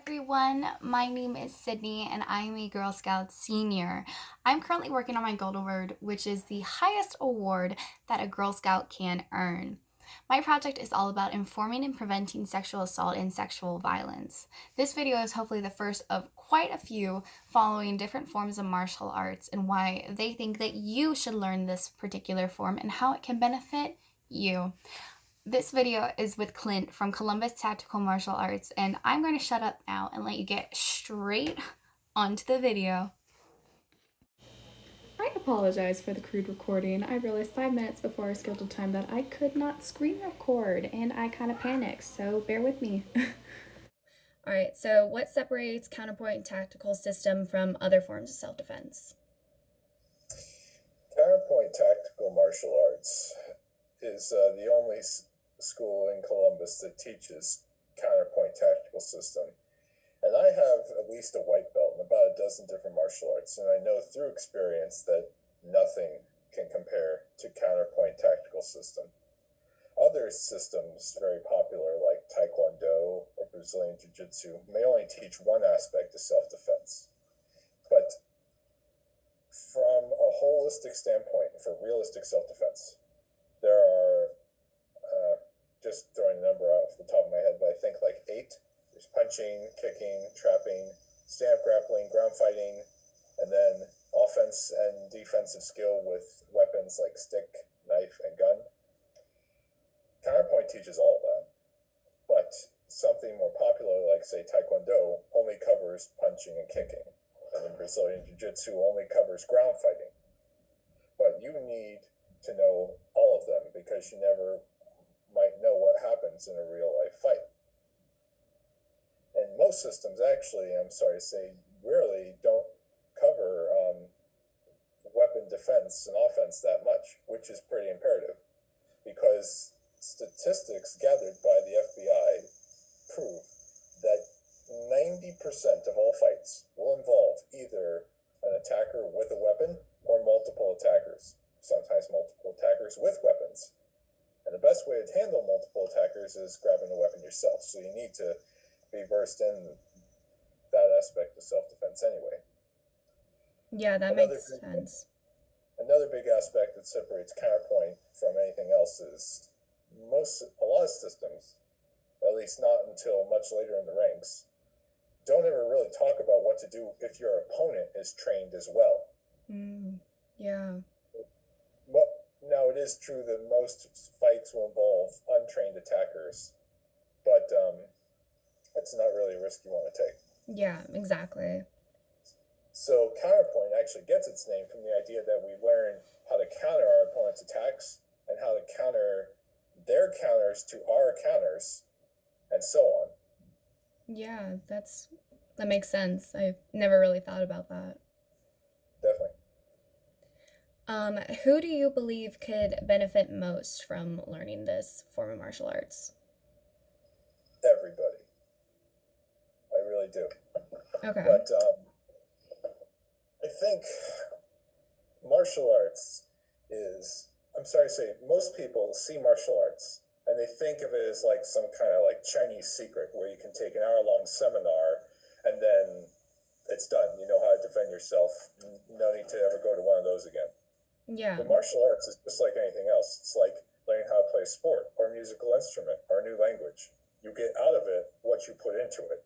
everyone. My name is Sydney and I'm a Girl Scout senior. I'm currently working on my Gold Award, which is the highest award that a Girl Scout can earn. My project is all about informing and preventing sexual assault and sexual violence. This video is hopefully the first of quite a few following different forms of martial arts and why they think that you should learn this particular form and how it can benefit you. This video is with Clint from Columbus Tactical Martial Arts, and I'm going to shut up now and let you get straight onto the video. I apologize for the crude recording. I realized 5 minutes before our scheduled time that I could not screen record, and I kind of panicked, so bear with me. Alright, so what separates counterpoint tactical system from other forms of self-defense? Counterpoint Tactical Martial Arts is the only school in Columbus that teaches counterpoint tactical system. And I have at least a white belt in about a dozen different martial arts, and I know through experience that nothing can compare to counterpoint tactical system. Other systems very popular like Taekwondo or Brazilian Jiu-Jitsu may only teach one aspect of self-defense. But from a holistic standpoint, for realistic self-defense, there are, just throwing a number off the top of my head, but I think like 8. There's punching, kicking, trapping, stand-up grappling, ground fighting, and then offense and defensive skill with weapons like stick, knife, and gun. Counterpoint teaches all of that, but something more popular like, say, Taekwondo only covers punching and kicking, and then Brazilian Jiu-Jitsu only covers ground fighting. But you need to know all of them because you never might know what happens in a real-life fight. And most systems actually, I'm sorry to say, really don't cover weapon defense and offense that much, which is pretty imperative because statistics gathered by the FBI prove that 90% of all fights will involve either an attacker with a weapon or multiple attackers, sometimes multiple attackers with weapons. And the best way to handle multiple attackers is grabbing a weapon yourself. So you need to be versed in that aspect of self-defense anyway. Yeah, that makes sense. Another big aspect that separates counterpoint from anything else is a lot of systems, at least not until much later in the ranks, don't ever really talk about what to do if your opponent is trained as well. Yeah. But now it is true that most fights will involve untrained attackers, but it's not really a risk you want to take. Yeah, exactly. So counterpoint actually gets its name from the idea that we learn how to counter our opponent's attacks and how to counter their counters to our counters, and so on. Yeah, that makes sense. I've never really thought about that. Definitely. Who do you believe could benefit most from learning this form of martial arts? Everybody. I really do. Okay. But I think martial arts is, I'm sorry to say, most people see martial arts and they think of it as like some kind of like Chinese secret where you can take an hour-long seminar and then it's done. You know how to defend yourself. No need to ever go to one of those again. Yeah. But martial arts is just like anything else. It's like learning how to play a sport or a musical instrument or a new language. You get out of it what you put into it.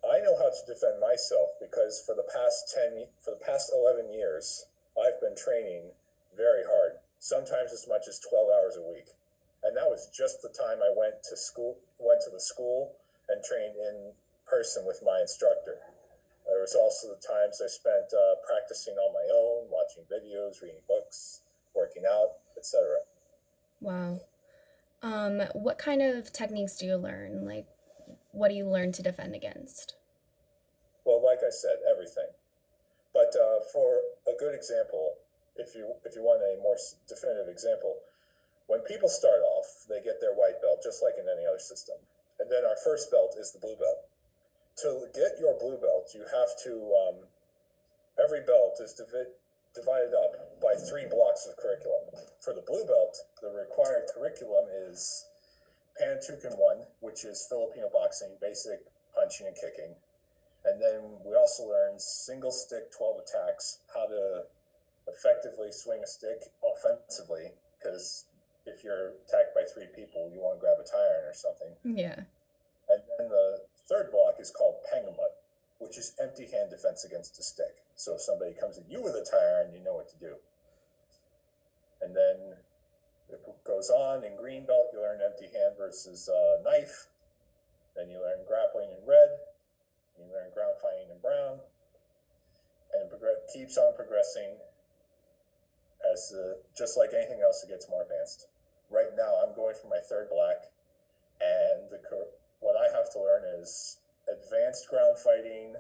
I know how to defend myself because for the past 11 years, I've been training very hard, sometimes as much as 12 hours a week. And that was just the time I went to the school and trained in person with my instructor. There was also the times I spent practicing on my own, watching videos, reading books, working out, etc. Wow. What kind of techniques do you learn? Like, what do you learn to defend against? Well, like I said, everything. But for a good example, if you want a more definitive example, when people start off, they get their white belt just like in any other system. And then our first belt is the blue belt. To get your blue belt, you have to, every belt is divided up by 3 blocks of curriculum. For the blue belt, the required curriculum is Pantukan 1, which is Filipino boxing, basic punching and kicking. And then we also learned single stick 12 attacks, how to effectively swing a stick offensively, because if you're attacked by three people, you want to grab a tie iron or something. Yeah. And then the third block is called pengamut, which is empty hand defense against a stick. So if somebody comes at you with a tie iron, you know what to do. And then it goes on. In green belt, you learn empty hand versus knife. Then you learn grappling in red. You learn ground fighting in brown. And it keeps on progressing as just like anything else, it gets more advanced. Right now, I'm going for my third black, and what I have to learn is advanced ground fighting,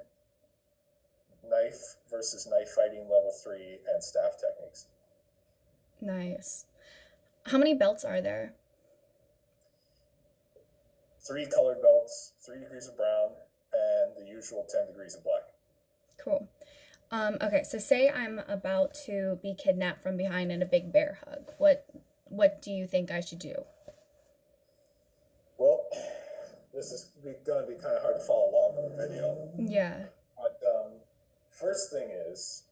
knife versus knife fighting level 3, and staff techniques. Nice. How many belts are there? 3 colored belts, 3 degrees of brown, and the usual 10 degrees of black. Cool. Okay, so say I'm about to be kidnapped from behind in a big bear hug. What do you think I should do? Well, this is going to be kind of hard to follow along on the video. Yeah. But first thing is,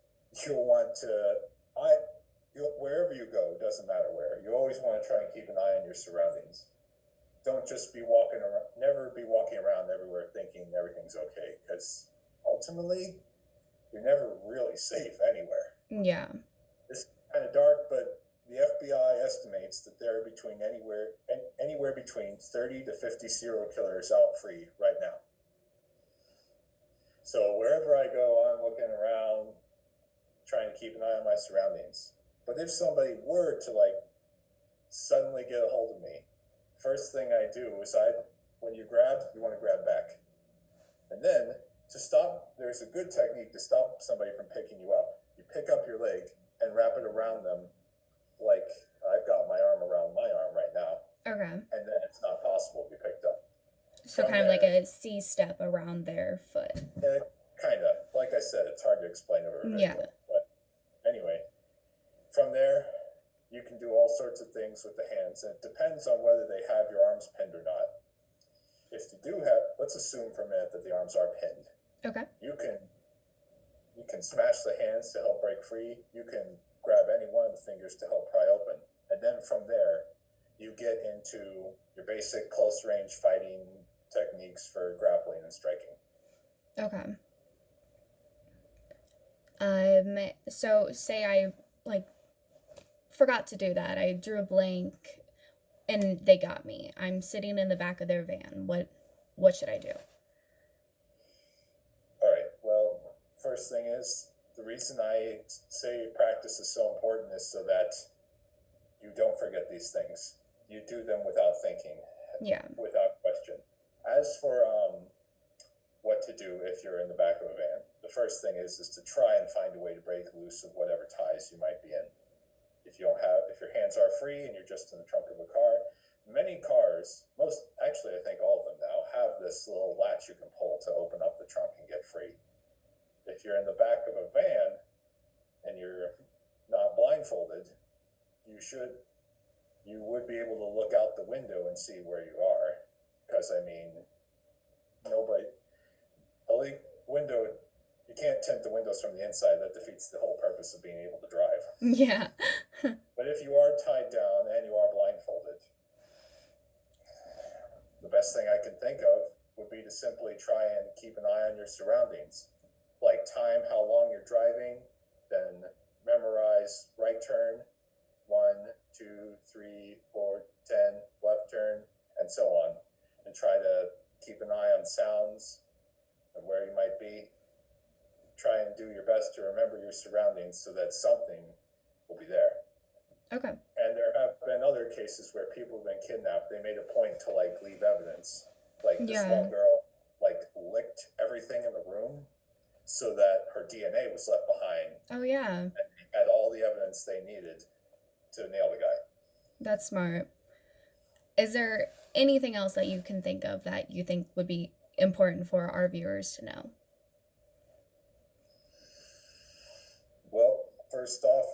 you'll want to, wherever you go, doesn't matter where, you always want to try and keep an eye on your surroundings. Don't just be walking around, never be walking around everywhere thinking everything's okay, because ultimately, you're never really safe anywhere. Yeah. It's kind of dark, but the FBI estimates that there are anywhere between 30 to 50 serial killers out free right now. So wherever I go, I'm looking around, trying to keep an eye on my surroundings. But if somebody were to suddenly get a hold of me, first thing I do is when you grab, you want to grab back. And then to stop, there's a good technique to stop somebody from picking you up. You pick up your leg and wrap it around them, like I've got my arm around my arm right now. Okay. And then it's not possible to be picked up. So kind of like a C step around their foot. Yeah, kind of. Like I said, it's hard to explain over video. Yeah. But anyway, from there, you can do all sorts of things with the hands. And it depends on whether they have your arms pinned or not. If you do have, let's assume for a minute that the arms are pinned. Okay. You can smash the hands to help break free. You can grab any one of the fingers to help pry open. And then from there, you get into your basic close range fighting techniques for grappling and striking. Okay. So say I forgot to do that. I drew a blank and they got me. I'm sitting in the back of their van. What should I do? All right. Well, first thing is, the reason I say practice is so important is so that you don't forget these things. You do them without thinking. Yeah. Without question. As for what to do if you're in the back of a van, the first thing is to try and find a way to break loose of whatever ties you might be in. If your hands are free and you're just in the trunk of a car, many cars, actually I think all of them now, have this little latch you can pull to open up the trunk and get free. If you're in the back of a van and you're not blindfolded, you would be able to look out the window and see where you are. Because you can't tint the windows from the inside. That defeats the whole purpose of being able to drive. Yeah. But if you are tied down and you are blindfolded, the best thing I can think of would be to simply try and keep an eye on your surroundings. Like time how long you're driving, then memorize right turn, 1, 2, 3, 4, 10, left turn, and so on. And try to keep an eye on sounds and where you might be. Try and do your best to remember your surroundings so that something will be there. Okay. And there have been other cases where people have been kidnapped. They made a point to leave evidence. This one girl licked everything in the room so that her DNA was left behind. Oh yeah. And they had all the evidence they needed to nail the guy. That's smart. Is there anything else that you can think of that you think would be important for our viewers to know? Well, first off,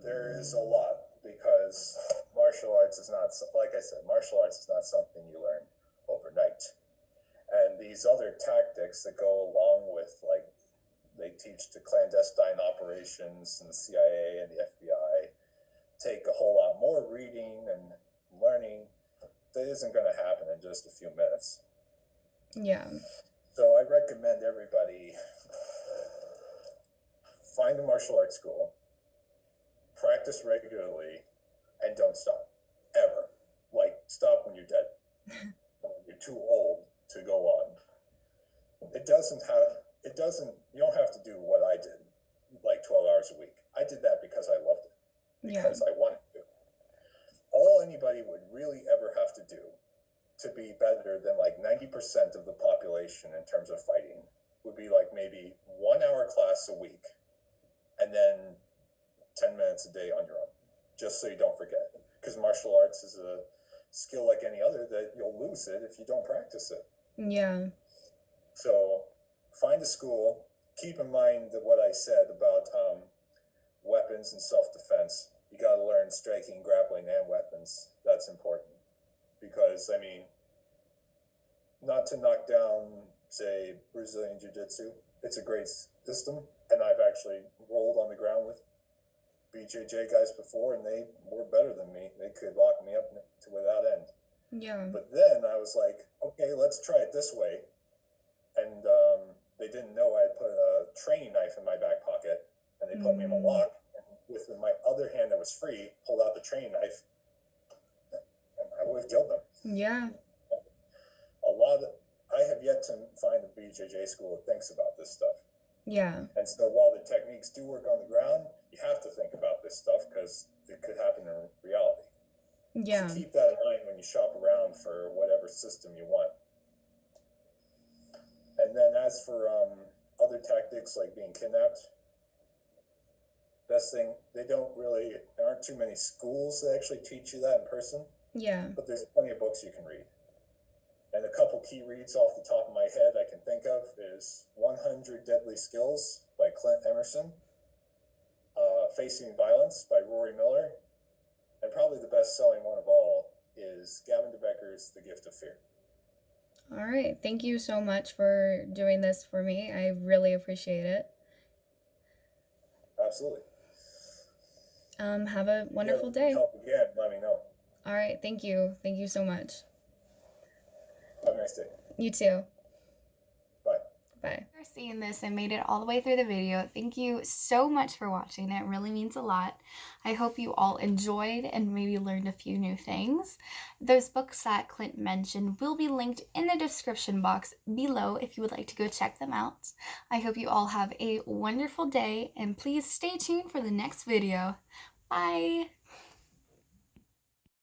there is a lot, because martial arts is not, like I said, martial arts is not something you learn overnight. And these other tactics that go along with, like, they teach to clandestine operations and the CIA and the FBI, take a whole lot more reading and learning. That isn't going to happen in just a few minutes. Yeah. So I recommend everybody find a martial arts school, practice regularly, and don't stop, ever. Like, stop when you're dead. When you're too old to go on. You don't have to do what I did, like 12 hours a week. I did that because I loved it, Yeah. because I wanted to. All anybody would really ever have to do to be better than like 90% of the population in terms of fighting would be like maybe 1 hour class a week and then 10 minutes a day on your own, just so you don't forget. Because martial arts is a skill like any other that you'll lose it if you don't practice it. Yeah. So find a school. Keep in mind that what I said about weapons and self-defense. You got to learn striking, grappling, and weapons. That's important. Because, I mean, not to knock down, say, Brazilian Jiu-Jitsu, it's a great system. And I've actually rolled on the ground with BJJ guys before, and they were better than me. They could lock me up to without end. Yeah. But then I was like, okay, let's try it this way. And they didn't know I had put a training knife in my back pocket, and they put me in a lock. And with my other hand that was free, pulled out the training knife, and I would have killed them. Yeah. I have yet to find a BJJ school that thinks about this stuff. Yeah. And so while the techniques do work on the ground, you have to think about this stuff because it could happen in reality. Yeah. So keep that in mind when you shop around for whatever system you want. And then as for other tactics like being kidnapped, best thing, there aren't too many schools that actually teach you that in person, Yeah. but there's plenty of books you can read. And a couple key reads off the top of my head I can think of is 100 Deadly Skills by Clint Emerson, Facing Violence by Rory Miller, and probably the best-selling one of all is Gavin DeBecker's The Gift of Fear. All right. Thank you so much for doing this for me. I really appreciate it. Absolutely. Have a wonderful If you need day. help again, let me know. All right. Thank you. Thank you so much. Have a nice day. You too. Bye. Bye. For seeing this and made it all the way through the video, thank you so much for watching. It really means a lot. I hope you all enjoyed and maybe learned a few new things. Those books that Clint mentioned will be linked in the description box below if you would like to go check them out. I hope you all have a wonderful day, and please stay tuned for the next video. Bye!